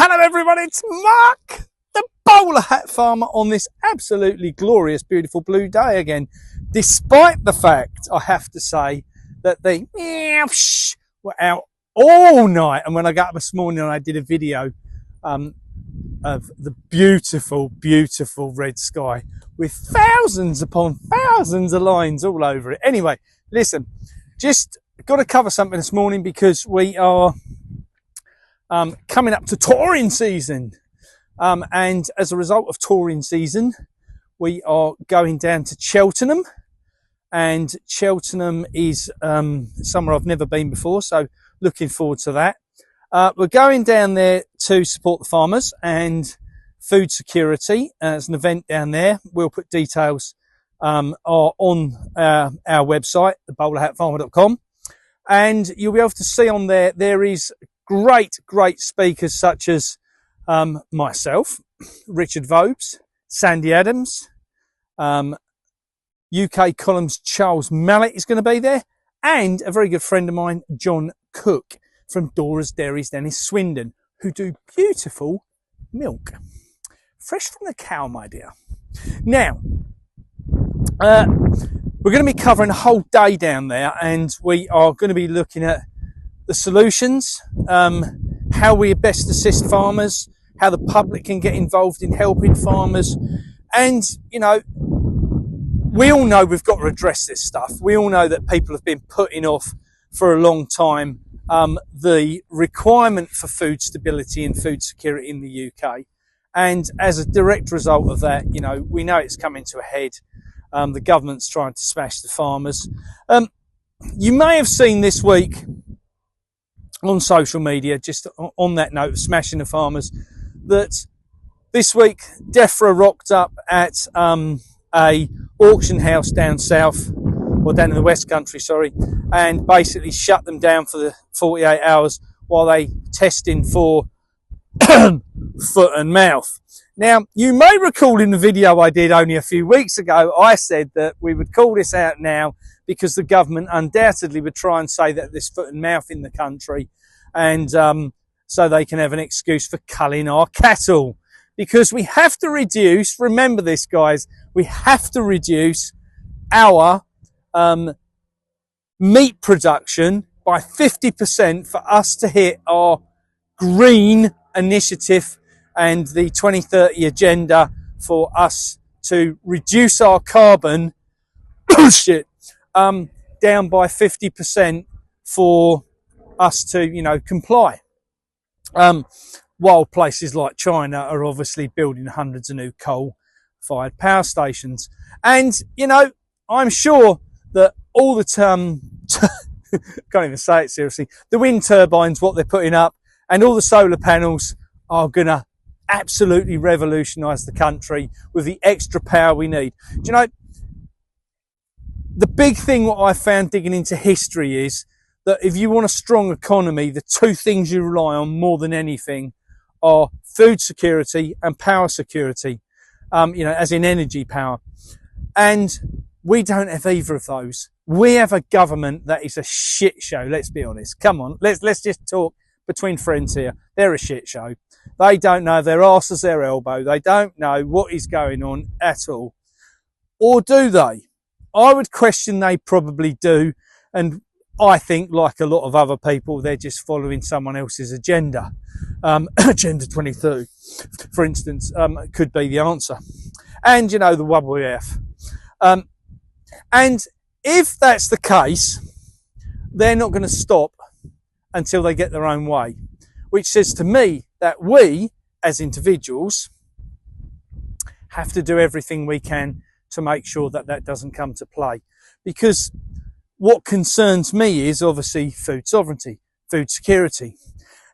Hello everyone, it's Mark, the bowler hat farmer, on this absolutely glorious, beautiful blue day again. Despite the fact, I have to say, that the were out all night. And when I got up this morning, I did a video of the beautiful, beautiful red sky with thousands upon thousands of lines all over it. Anyway, listen, just got to cover something this morning because we are coming up to touring season, and as a result of touring season, we are going down to Cheltenham, and Cheltenham is somewhere I've never been before, so looking forward to that. We're going down there to support the farmers and food security as an event down there. We'll put details on our website, BOWLERHATFarmer.com, and you'll be able to see on there is great speakers such as myself, Richard Vobes, Sandy Adams, UK Columns Charles Mallet is going to be there, and a very good friend of mine, John Cook from Dora's Dairies down in Swindon, who do beautiful milk, fresh from the cow, my dear. Now, we're going to be covering a whole day down there, and we are going to be looking at the solutions, how we best assist farmers, how the public can get involved in helping farmers. And, you know, we all know we've got to address this stuff. We all know that people have been putting off for a long time the requirement for food stability and food security in the UK. And as a direct result of that, you know, we know it's coming to a head. The government's trying to smash the farmers. You may have seen this week on social media, just on that note of smashing the farmers, that this week DEFRA rocked up at a auction house down south, or down in the West Country, sorry, and basically shut them down for the 48 hours while they testing for foot and mouth. Now, you may recall in the video I did only a few weeks ago, I said that we would call this out now because the government undoubtedly would try and say that there's foot and mouth in the country, and so they can have an excuse for culling our cattle. Because we have to reduce, remember this guys, we have to reduce our meat production by 50% for us to hit our green initiative and the 2030 agenda, for us to reduce our carbon down by 50% for us to, you know, comply. While places like China are obviously building hundreds of new coal-fired power stations. And, you know, I'm sure that all the can't even say it seriously, the wind turbines, what they're putting up, and all the solar panels are going to absolutely revolutionise the country with the extra power we need. Do you know, the big thing what I found digging into history is that if you want a strong economy, the two things you rely on more than anything are food security and power security, you know, as in energy power. And we don't have either of those. We have a government that is a shit show, let's be honest. Come on, let's just talk between friends here. They're a shit show. They don't know their arse as their elbow. They don't know what is going on at all. Or do they? I would question they probably do. And I think, like a lot of other people, they're just following someone else's agenda. Agenda 22, for instance, could be the answer. And, you know, the WWF. And if that's the case, they're not going to stop until they get their own way, which says to me that we, as individuals, have to do everything we can to make sure that that doesn't come to play. Because what concerns me is obviously food sovereignty, food security.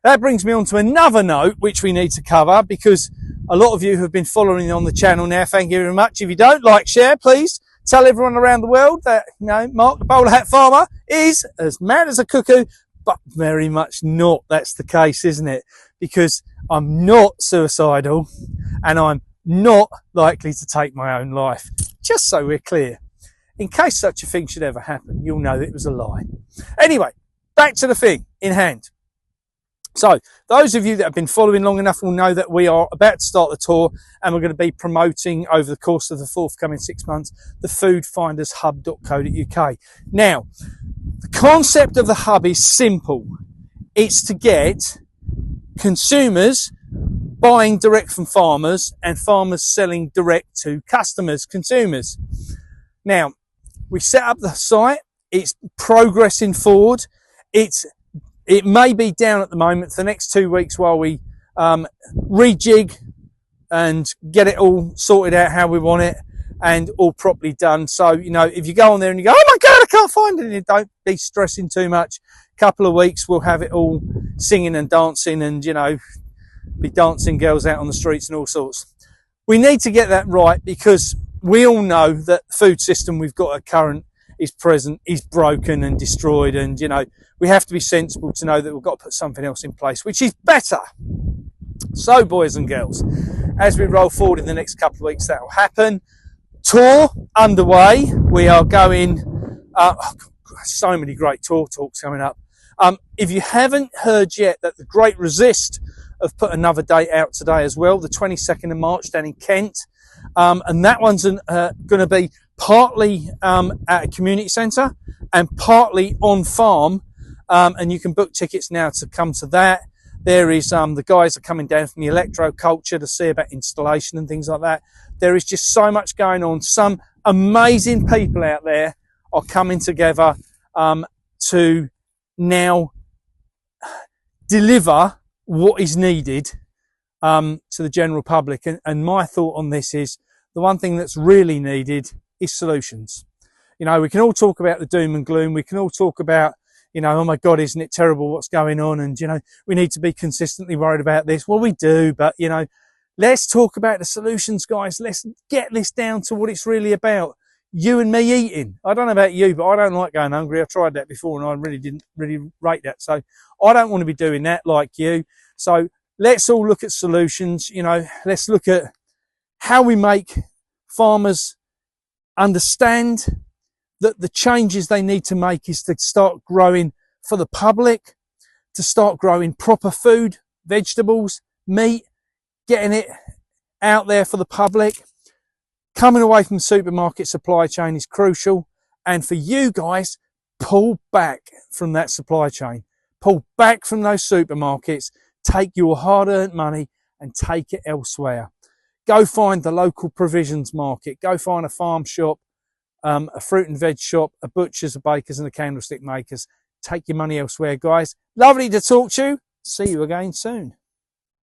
That brings me on to another note which we need to cover, because a lot of you have been following on the channel now. Thank you very much. If you don't, like, share, please. Tell everyone around the world that, you know, Mark the Bowler Hat Farmer is as mad as a cuckoo, but very much not. That's the case, isn't it? Because I'm not suicidal and I'm not likely to take my own life. Just so we're clear. In case such a thing should ever happen, you'll know that it was a lie. Anyway, back to the thing in hand. So those of you that have been following long enough will know that we are about to start the tour, and we're going to be promoting over the course of the forthcoming 6 months the foodfindershub.co.uk. Now, the concept of the hub is simple. It's to get consumers buying direct from farmers and farmers selling direct to customers, consumers. Now, we set up the site. It's progressing forward. It may be down at the moment for the next 2 weeks while we rejig and get it all sorted out how we want it and all properly done. So, you know, if you go on there and you go, oh my God, I can't find it, don't be stressing too much. Couple of weeks, we'll have it all singing and dancing and, you know, be dancing girls out on the streets and all sorts. We need to get that right because we all know that the food system we've got at current is present, is broken and destroyed. And, you know, we have to be sensible to know that we've got to put something else in place, which is better. So, boys and girls, as we roll forward in the next couple of weeks, that will happen. Tour underway. We are going, so many great tour talks coming up. If you haven't heard yet that the Great Resist have put another date out today as well, the 22nd of March down in Kent. And that one's going to be partly at a community centre and partly on farm. And you can book tickets now to come to that. There is the guys are coming down from the electroculture to see about installation and things like that. There is just so much going on. Some amazing people out there are coming together to now deliver what is needed to the general public. And my thought on this is the one thing that's really needed is solutions. You know, we can all talk about the doom and gloom. We can all talk about, you know, oh my God, isn't it terrible what's going on? And, you know, we need to be consistently worried about this. Well, we do, but, you know, let's talk about the solutions, guys. Let's get this down to what it's really about. You and me eating. I don't know about you, but I don't like going hungry. I tried that before and I really didn't rate that. So I don't want to be doing that like you. So let's all look at solutions. You know, let's look at how we make farmers understand that the changes they need to make is to start growing for the public, to start growing proper food, vegetables, meat, getting it out there for the public. Coming away from the supermarket supply chain is crucial. And for you guys, pull back from that supply chain. Pull back from those supermarkets. Take your hard-earned money and take it elsewhere. Go find the local provisions market. Go find a farm shop, a fruit and veg shop, a butcher's, a baker's and a candlestick makers. Take your money elsewhere, guys. Lovely to talk to you. See you again soon.